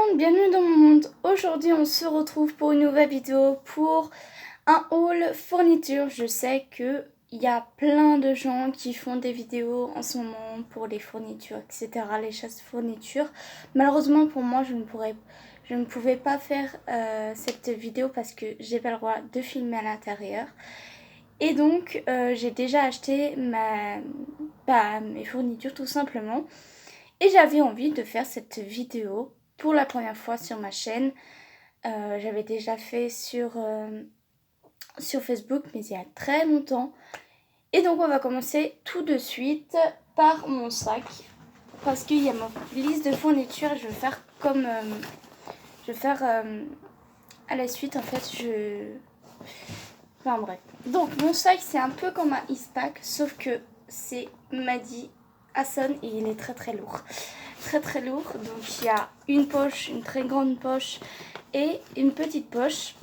monde, bienvenue dans mon monde. Aujourd'hui on se retrouve pour une nouvelle vidéo pour un haul fourniture. Je sais que il y a plein de gens qui font des vidéos en ce moment pour les fournitures, etc. Les chasses fournitures. Malheureusement pour moi je ne pouvais pas faire cette vidéo parce que j'ai pas le droit de filmer à l'intérieur. Et donc j'ai déjà acheté mes fournitures tout simplement. Et j'avais envie de faire cette vidéo pour la première fois sur ma chaîne. J'avais déjà fait sur Facebook, mais il y a très longtemps. Et donc on va commencer tout de suite par mon sac. Parce qu'il y a ma liste de fournitures. Je vais faire comme... à la suite, en fait, Enfin bref. Donc mon sac, c'est un peu comme un Eastpak, sauf que c'est Madi Hasson et il est très très lourd. Très très lourd. Donc il y a une poche, une très grande poche et une petite poche.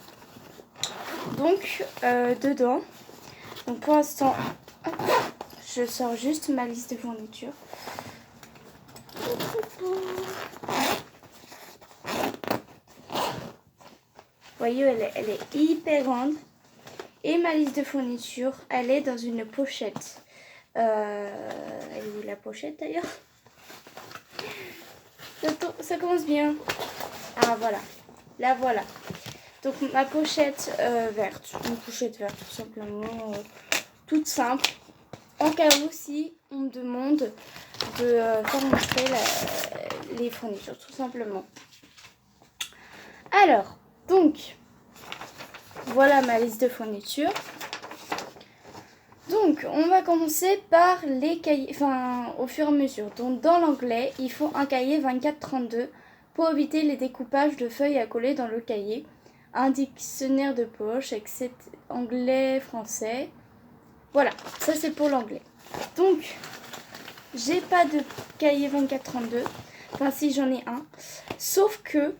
Donc dedans. Donc pour l'instant, je sors juste ma liste de fournitures. Vous voyez, elle est hyper grande. Et ma liste de fournitures, elle est dans une pochette. Elle est où la pochette d'ailleurs? Ça commence bien. Ah voilà, la voilà. Donc ma pochette verte, une pochette verte tout simplement, toute simple. En cas où si on me demande de faire montrer les fournitures tout simplement. Alors, donc, voilà ma liste de fournitures. Donc, on va commencer par les cahiers, enfin, au fur et à mesure. Donc, dans l'anglais, il faut un cahier 24-32 pour éviter les découpages de feuilles à coller dans le cahier. Un dictionnaire de poche, etc. Anglais, français. Voilà, ça c'est pour l'anglais. Donc, j'ai pas de cahier 24-32. Enfin, si, j'en ai un. Sauf que,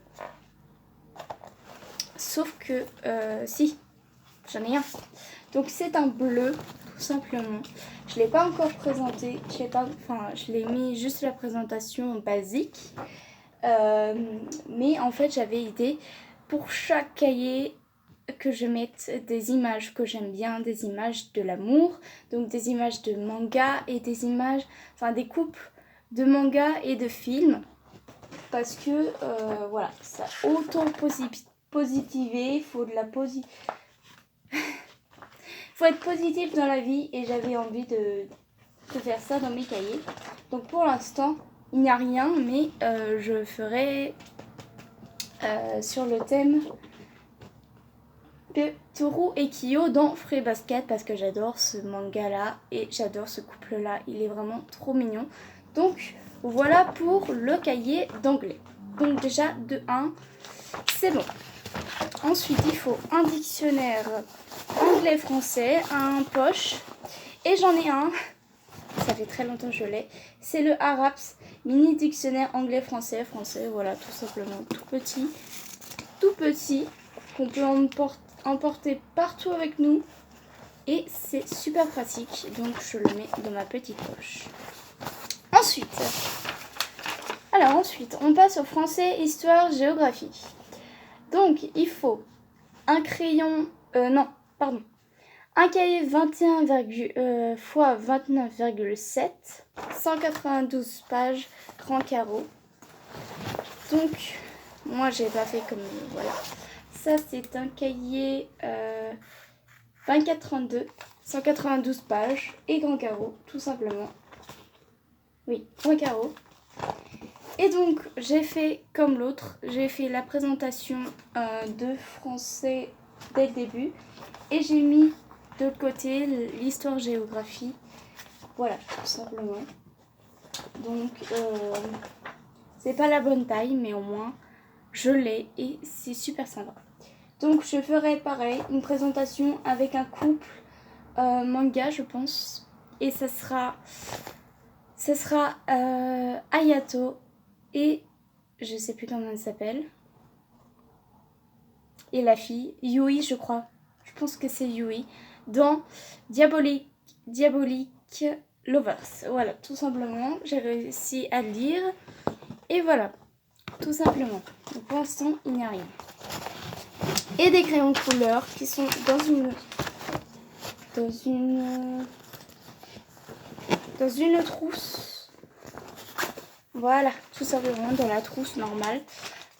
si, j'en ai un. Donc, c'est un bleu. Tout simplement. Je ne l'ai pas encore présenté. Je l'ai mis juste la présentation basique. Mais en fait, j'avais idée pour chaque cahier que je mette des images que j'aime bien, des images de l'amour, donc des images de manga et des images, enfin des coupes de manga et de films. Parce que, voilà, ça auto-positiver, il faut de la faut être positif dans la vie et j'avais envie de faire ça dans mes cahiers. Donc pour l'instant, il n'y a rien, mais je ferai sur le thème de Toru et Kyo dans Fruits Basket parce que j'adore ce manga là et j'adore ce couple là. Il est vraiment trop mignon. Donc voilà pour le cahier d'anglais. Donc déjà de 1, c'est bon. Ensuite, il faut un dictionnaire anglais-français, un poche. Et j'en ai un, ça fait très longtemps que je l'ai. C'est le Araps mini dictionnaire anglais-français. Français, voilà, tout simplement. Tout petit, qu'on peut emporter partout avec nous. Et c'est super pratique. Donc, je le mets dans ma petite poche. Ensuite, on passe au français, histoire, géographie. Donc, il faut un crayon... un cahier 21 x 29,7, 192 pages, grand carreau. Donc, moi, j'ai pas fait comme... Voilà. Ça, c'est un cahier 24-32, 192 pages et grand carreau, tout simplement. Oui, grand carreau. Et donc, j'ai fait comme l'autre, j'ai fait la présentation de français dès le début. Et j'ai mis de l'autre côté l'histoire-géographie. Voilà, tout simplement. Donc, c'est pas la bonne taille, mais au moins, je l'ai et c'est super sympa. Donc, je ferai pareil, une présentation avec un couple manga, je pense. Et ça sera Ayato et je sais plus comment elle s'appelle. Et la fille, Yui, je crois. Je pense que c'est Yui. Dans Diabolique Lovers. Voilà, tout simplement. J'ai réussi à le lire. Et voilà. tout simplement. Donc pour l'instant, il n'y a rien. Et des crayons de couleur qui sont dans une trousse. Voilà, tout simplement dans la trousse normale.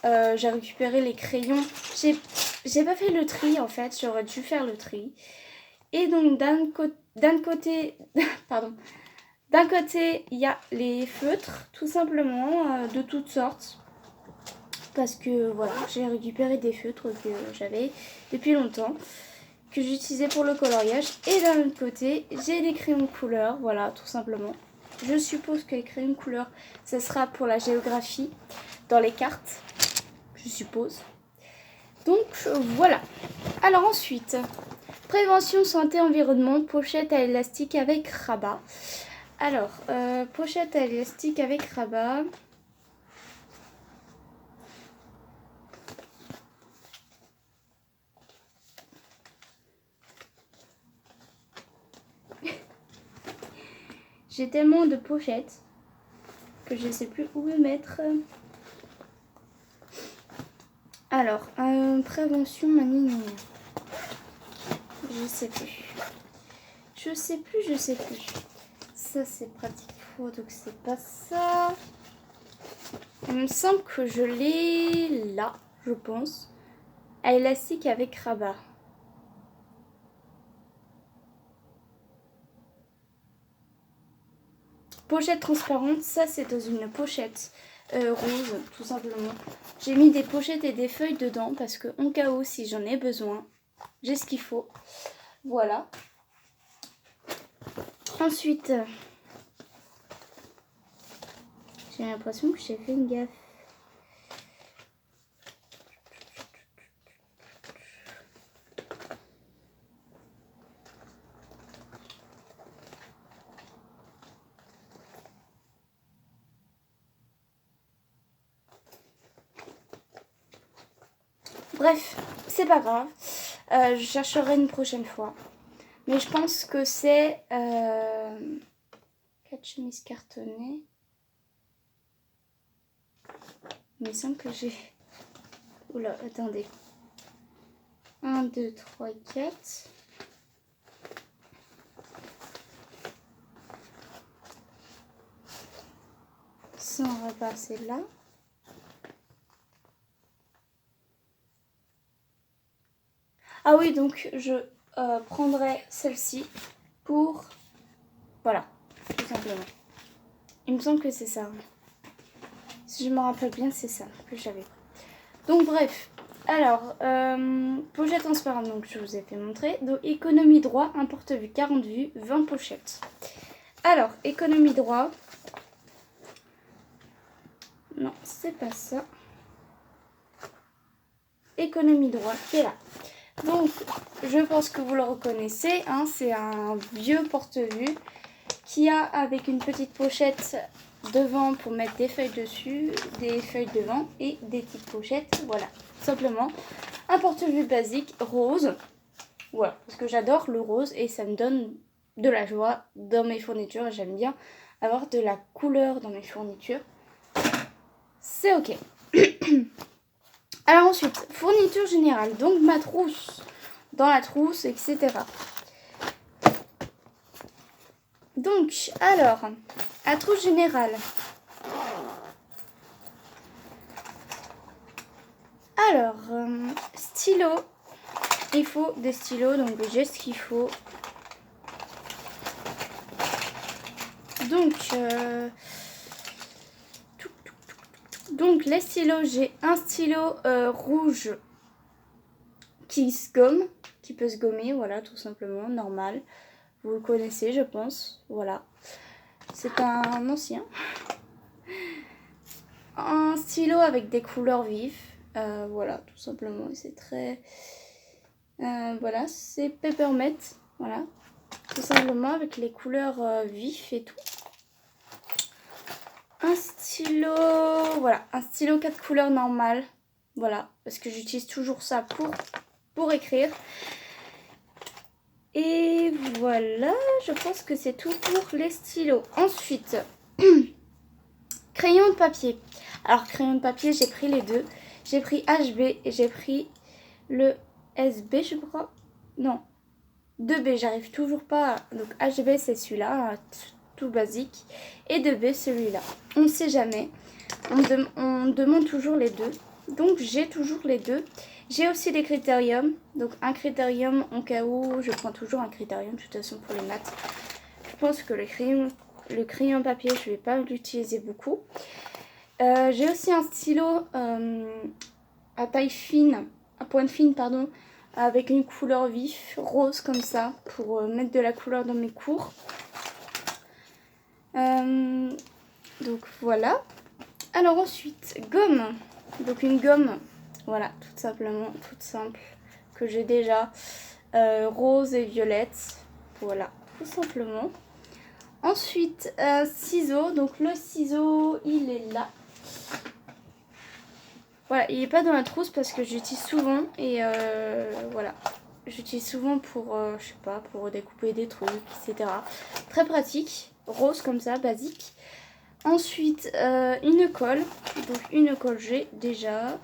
J'ai récupéré les crayons. J'ai pas fait le tri en fait, j'aurais dû faire le tri. Et donc d'un côté, pardon, d'un côté il y a les feutres, tout simplement, de toutes sortes. Parce que voilà, j'ai récupéré des feutres que j'avais depuis longtemps, que j'utilisais pour le coloriage. Et d'un autre côté, j'ai les crayons de couleur, voilà, tout simplement. Je suppose que les crayons de couleur, ça sera pour la géographie, dans les cartes, je suppose. Donc voilà. Alors ensuite, prévention santé environnement, pochette à élastique avec rabat. Alors, pochette à élastique avec rabat. J'ai tellement de pochettes que je ne sais plus où les mettre. Alors, prévention manie. Je sais plus. Je sais plus. Ça, c'est pratique faux, donc c'est pas ça. Il me semble que je l'ai là, je pense. À élastique avec rabat. Pochette transparente, ça c'est dans une pochette rose, tout simplement. J'ai mis des pochettes et des feuilles dedans parce que en cas où, si j'en ai besoin, j'ai ce qu'il faut. Voilà. Ensuite, j'ai l'impression que j'ai fait une gaffe. Bref, c'est pas grave. Je chercherai une prochaine fois. Mais je pense que c'est 4 chemises cartonnées. Il me semble que j'ai... Oula, attendez. 1, 2, 3, 4. Ça, on va passer là. Ah oui, donc je prendrai celle-ci pour... Voilà, tout simplement. Il me semble que c'est ça. Si je me rappelle bien, c'est ça que j'avais. Donc bref, alors, pochette transparente, donc je vous ai fait montrer. Donc économie droit, un porte-vue, 40 vues, 20 pochettes. Alors, économie droit. Non, c'est pas ça. Économie droit, qui est là. Donc, je pense que vous le reconnaissez, hein, c'est un vieux porte-vue qui a avec une petite pochette devant pour mettre des feuilles dessus, des feuilles devant et des petites pochettes. Voilà, simplement un porte-vue basique rose. Voilà, parce que j'adore le rose et ça me donne de la joie dans mes fournitures. J'aime bien avoir de la couleur dans mes fournitures. C'est ok. Alors ensuite, fourniture générale, donc ma trousse, dans la trousse, etc. Donc, alors, la trousse générale. Alors, stylo, il faut des stylos, donc j'ai ce qu'il faut. Donc les stylos, j'ai un stylo rouge qui se gomme, qui peut se gommer, voilà, tout simplement, normal. Vous le connaissez, je pense, voilà. C'est un ancien. Un stylo avec des couleurs vives, voilà, tout simplement. C'est très... voilà, c'est Peppermint, voilà. Tout simplement avec les couleurs vives et tout. Un stylo, voilà, un stylo 4 couleurs normal, voilà, parce que j'utilise toujours ça pour écrire. Et voilà, je pense que c'est tout pour les stylos. Ensuite, crayon de papier. Alors crayon de papier, j'ai pris les deux. J'ai pris HB et j'ai pris le SB, je crois. Non, 2B, j'arrive toujours pas. Donc HB, c'est celui-là, tout basique. Et 2B, celui-là. On ne sait jamais. On demande toujours les deux. Donc j'ai toujours les deux. J'ai aussi les critériums. Donc un critérium en cas où, je prends toujours un critérium de toute façon pour les maths. Je pense que le crayon papier, je ne vais pas l'utiliser beaucoup. J'ai aussi un stylo à taille fine, à pointe fine, pardon, avec une couleur vif, rose comme ça, pour mettre de la couleur dans mes cours. Donc voilà. Alors ensuite, gomme. Donc une gomme, voilà, tout simplement, toute simple, que j'ai déjà, rose et violette. Voilà, tout simplement. Ensuite, ciseaux. Donc le ciseau, il est là. Voilà, il n'est pas dans la trousse parce que j'utilise souvent. Et voilà, j'utilise souvent pour, je sais pas, pour découper des trucs, etc. Très pratique, rose comme ça, basique. Ensuite, une colle. Donc une colle, j'ai déjà.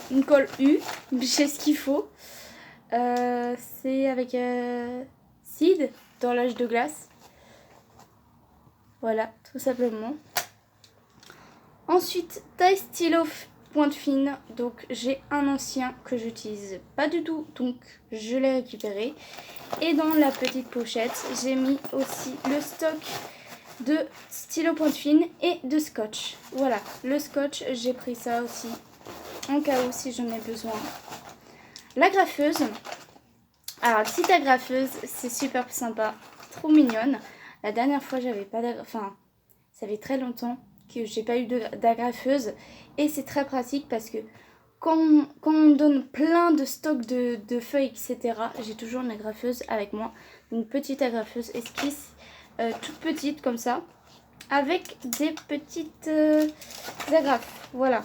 Une colle U, j'ai ce qu'il faut. C'est avec Sid dans l'âge de glace. Voilà, tout simplement. Ensuite, taille stylo pointe fine. Donc j'ai un ancien que j'utilise pas du tout, donc je l'ai récupéré. Et dans la petite pochette, j'ai mis aussi le stock de stylo pointe fine et de scotch. Voilà, le scotch, j'ai pris ça aussi en cas où si j'en ai besoin. L'agrafeuse. Alors, petite agrafeuse, c'est super sympa, trop mignonne. La dernière fois, j'avais pas enfin, ça fait très longtemps que j'ai pas eu d'agrafeuse. Et c'est très pratique parce que quand on donne plein de stocks de feuilles, etc., j'ai toujours une agrafeuse avec moi. Une petite agrafeuse esquisse, toute petite comme ça, avec des petites agrafes. Voilà.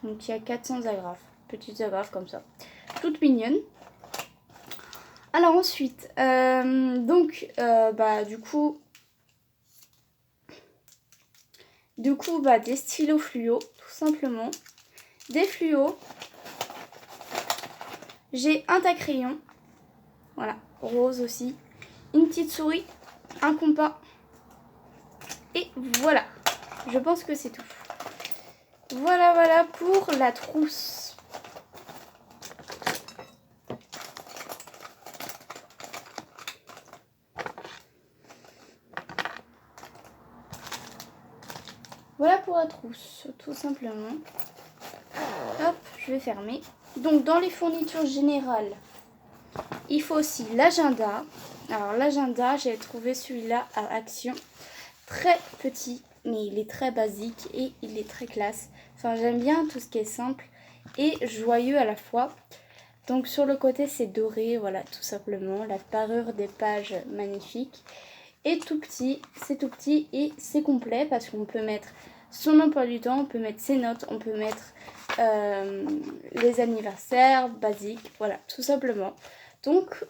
Donc il y a 400 agrafes, petites agrafes comme ça, toutes mignonnes. Alors ensuite, du coup, des stylos fluo, tout simplement. Des fluos. J'ai un taille-crayon. Voilà, rose aussi. Une petite souris, un compas. Et voilà, je pense que c'est tout. Voilà pour la trousse. Voilà pour la trousse, tout simplement. Hop, je vais fermer. Donc, dans les fournitures générales, il faut aussi l'agenda. Alors, l'agenda, j'ai trouvé celui-là à Action. Très petit, mais il est très basique et il est très classe. Enfin, j'aime bien tout ce qui est simple et joyeux à la fois. Donc, sur le côté, c'est doré, voilà, tout simplement. La parure des pages, magnifique. Et tout petit, c'est tout petit et c'est complet parce qu'on peut mettre son emploi du temps, on peut mettre ses notes, on peut mettre les anniversaires, basiques, voilà, tout simplement. Donc,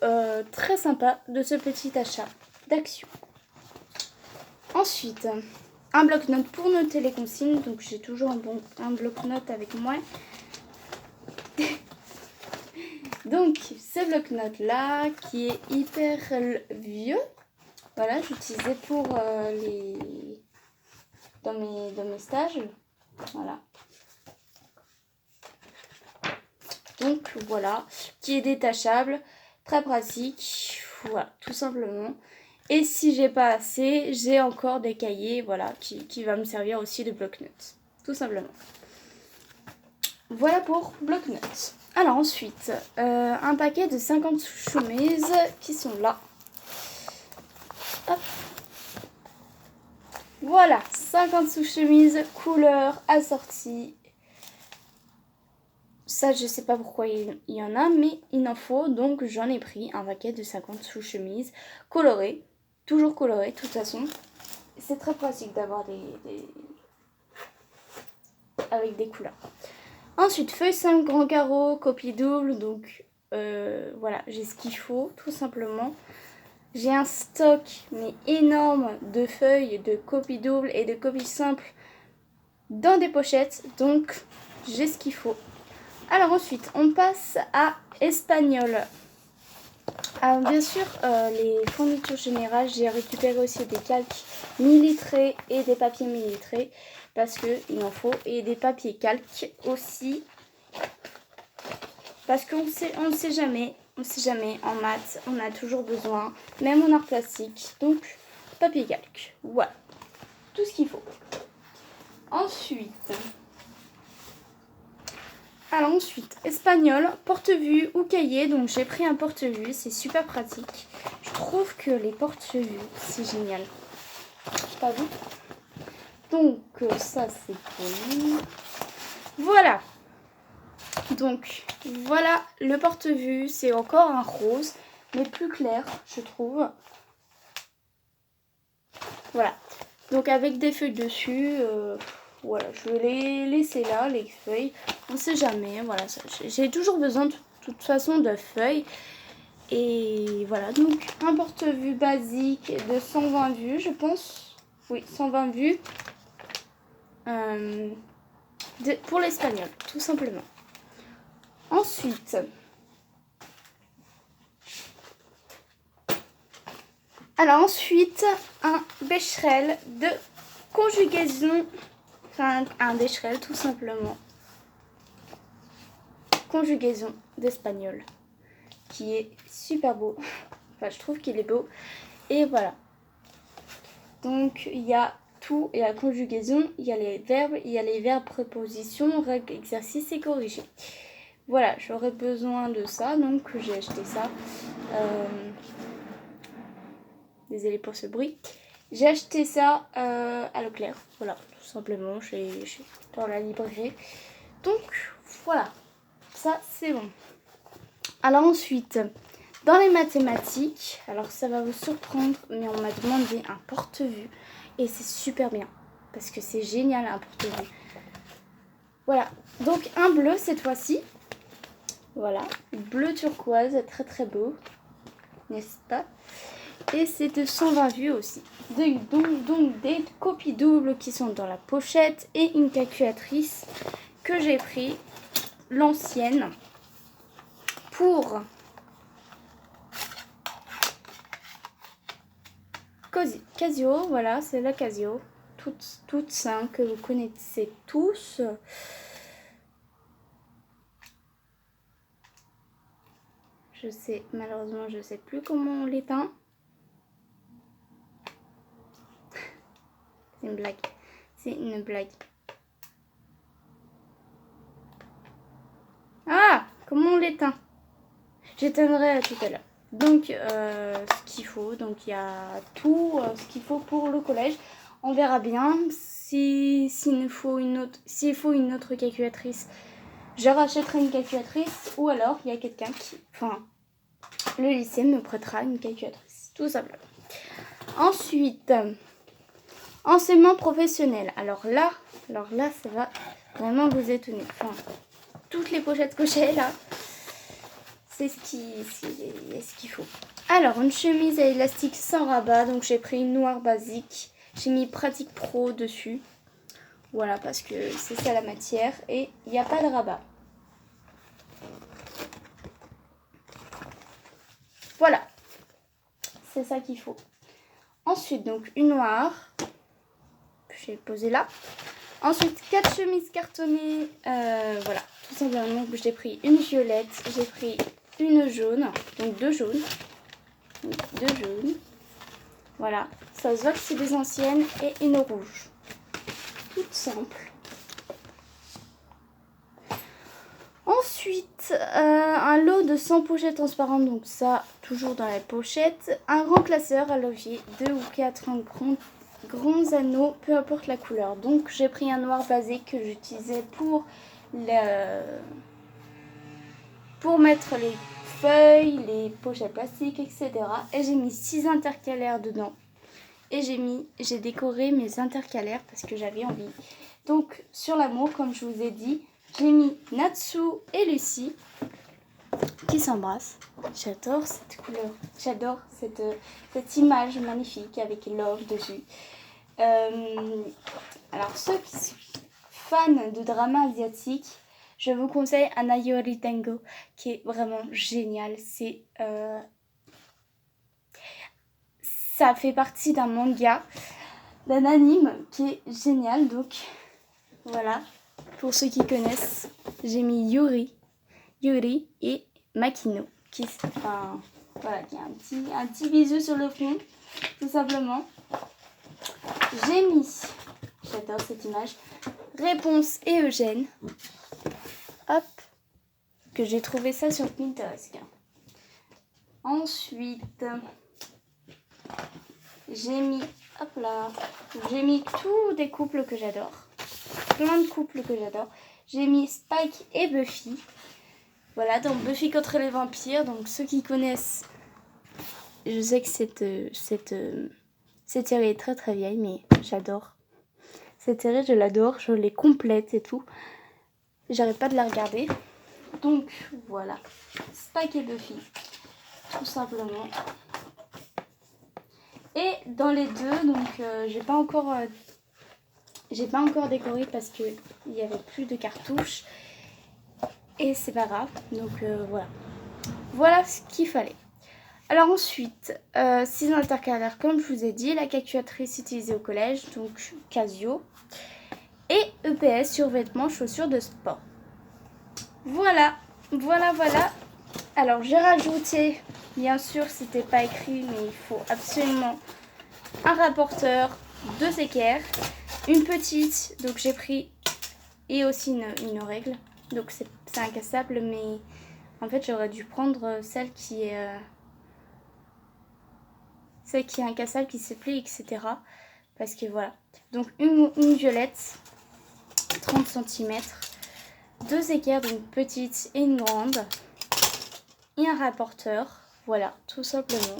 très sympa de ce petit achat d'Action. Ensuite, un bloc-notes pour noter les consignes. Donc, j'ai toujours un bloc-notes avec moi. Donc, ce bloc-notes là, qui est hyper vieux. Voilà, j'utilisais pour dans mes stages. Voilà. Donc voilà, qui est détachable, très pratique. Voilà, tout simplement. Et si j'ai pas assez, j'ai encore des cahiers, voilà, qui va me servir aussi de bloc-notes. Tout simplement. Voilà pour bloc-notes. Alors ensuite, un paquet de 50 chemises qui sont là. Hop. Voilà, 50 sous-chemises, couleurs, assorties. Ça, je sais pas pourquoi il y en a, mais il en faut. Donc, j'en ai pris un paquet de 50 sous-chemises colorées. Toujours colorées, de toute façon. C'est très pratique d'avoir avec des couleurs. Ensuite, feuille 5 grands carreaux, copie double. Donc, voilà, j'ai ce qu'il faut, tout simplement. J'ai un stock, mais énorme, de feuilles de copie double et de copie simple dans des pochettes, donc j'ai ce qu'il faut. Alors ensuite, on passe à Espagnol. Alors bien sûr, les fournitures générales, j'ai récupéré aussi des calques millitrés et des papiers millitrés parce qu'il en faut, et des papiers calques aussi parce qu'on ne sait jamais, en maths, on a toujours besoin, même en art plastique, donc papier calque, voilà, tout ce qu'il faut. Ensuite, espagnol, porte-vue ou cahier, donc j'ai pris un porte-vue, c'est super pratique. Je trouve que les porte-vues, c'est génial. Pas vous? Donc ça c'est bon. Voilà. Donc voilà le porte-vue, c'est encore un rose, mais plus clair, je trouve. Voilà. Donc avec des feuilles dessus, voilà, je vais les laisser là, les feuilles. On ne sait jamais, voilà. J'ai toujours besoin de toute façon de feuilles. Et voilà, donc un porte-vue basique de 120 vues, je pense. Oui, 120 vues. Pour l'espagnol, tout simplement. Ensuite, un Becherel de conjugaison. Enfin, un Becherel, tout simplement. Conjugaison d'espagnol. Qui est super beau. Enfin, je trouve qu'il est beau. Et voilà. Donc, il y a tout. Il y a la conjugaison, il y a les verbes, prépositions, règles, exercices et corrigés. Voilà, j'aurais besoin de ça, donc j'ai acheté ça. Désolée pour ce bruit. J'ai acheté ça à Leclerc, voilà, tout simplement, dans la librairie. Donc, voilà, ça c'est bon. Alors ensuite, dans les mathématiques, alors ça va vous surprendre, mais on m'a demandé un porte-vue. Et c'est super bien, parce que c'est génial un porte-vue. Voilà, donc un bleu cette fois-ci. Voilà, bleu turquoise, très très beau, n'est-ce pas? Et c'est de 120 vues aussi. Donc des copies doubles qui sont dans la pochette et une calculatrice que j'ai pris, l'ancienne, pour Casio. Voilà, c'est la Casio, toute simple, que vous connaissez tous. Malheureusement, je sais plus comment on l'éteint. C'est une blague. C'est une blague. Ah, comment on l'éteint? J'éteindrai tout à l'heure. Donc, ce qu'il faut, donc il y a tout ce qu'il faut pour le collège. On verra bien s'il faut une autre calculatrice. Je rachèterai une calculatrice, ou alors il y a quelqu'un le lycée me prêtera une calculatrice, tout simplement. Ensuite, enseignement professionnel. Alors là, ça va vraiment vous étonner. Enfin, toutes les pochettes que j'ai là, c'est ce qu'il faut. Alors, une chemise à élastique sans rabat. Donc, j'ai pris une noire basique. J'ai mis pratique pro dessus. Voilà, parce que c'est ça la matière. Et il n'y a pas de rabat. Voilà. C'est ça qu'il faut. Ensuite, donc, une noire. J'ai posé là. Ensuite, 4 chemises cartonnées. Voilà, tout simplement. Donc, j'ai pris une violette. J'ai pris une jaune. Donc, 2 jaunes. Voilà, ça se voit que c'est des anciennes, et une rouge. Toute simple. Ensuite, un lot de 100 pochettes transparentes, donc ça, toujours dans la pochette. Un grand classeur à levier, 2 ou 4 grands anneaux, peu importe la couleur. Donc j'ai pris un noir basique que j'utilisais pour mettre les feuilles, les pochettes plastiques, etc. Et j'ai mis 6 intercalaires dedans. Et j'ai décoré mes intercalaires parce que j'avais envie. Donc sur l'amour, comme je vous ai dit, j'ai mis Natsu et Lucie qui s'embrassent. J'adore cette couleur. J'adore cette image magnifique avec Love dessus. Alors ceux fan de drama asiatique, je vous conseille Anayori Tango, qui est vraiment génial. Ça fait partie d'un manga, d'un anime qui est génial. Donc voilà, pour ceux qui connaissent, j'ai mis Yuri et Makino, qui est un petit bisou sur le front, tout simplement. J'ai mis, j'adore cette image, Réponse et Eugène. Hop, que j'ai trouvé ça sur Pinterest. Ensuite, j'ai mis, j'ai mis tous des couples que j'adore. Plein de couples que j'adore. J'ai mis Spike et Buffy. Voilà, donc Buffy contre les vampires. Donc ceux qui connaissent, je sais que cette série est très très vieille, mais j'adore. Cette série, je l'adore, je l'ai complète et tout. J'arrête pas de la regarder. Donc voilà, Spike et Buffy, tout simplement. Et dans les deux, donc j'ai pas encore décoré parce que il y avait plus de cartouches. Et c'est pas grave. Donc voilà. Voilà ce qu'il fallait. Alors ensuite, ciseaux intercalaires, comme je vous ai dit, la calculatrice utilisée au collège, donc Casio. Et EPS, survêtements, chaussures de sport. Voilà. Alors j'ai rajouté, bien sûr c'était pas écrit, mais il faut absolument un rapporteur, 2 équerres, une petite, donc j'ai pris, et aussi une règle. Donc c'est incassable, mais en fait j'aurais dû prendre celle qui est incassable, qui se plie, etc. Parce que voilà. Donc une violette, 30 cm, 2 équerres, donc une petite et une grande, et un rapporteur. Voilà, tout simplement.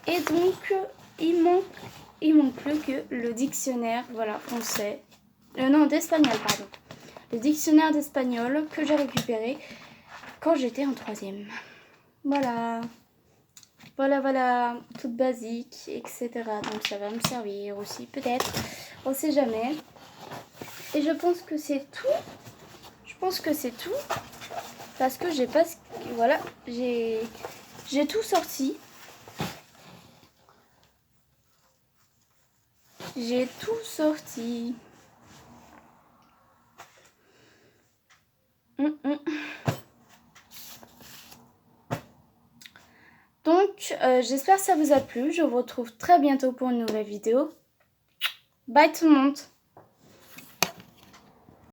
Et donc il manque plus que le dictionnaire, voilà, français. Non, d'espagnol, pardon. Le dictionnaire d'espagnol que j'ai récupéré quand j'étais en 3e. Voilà, toute basique, etc. Donc ça va me servir aussi, peut-être, on sait jamais. Et je pense que c'est tout. Parce que j'ai pas... Voilà, j'ai tout sorti. J'ai tout sorti. Donc, j'espère que ça vous a plu. Je vous retrouve très bientôt pour une nouvelle vidéo. Bye tout le monde!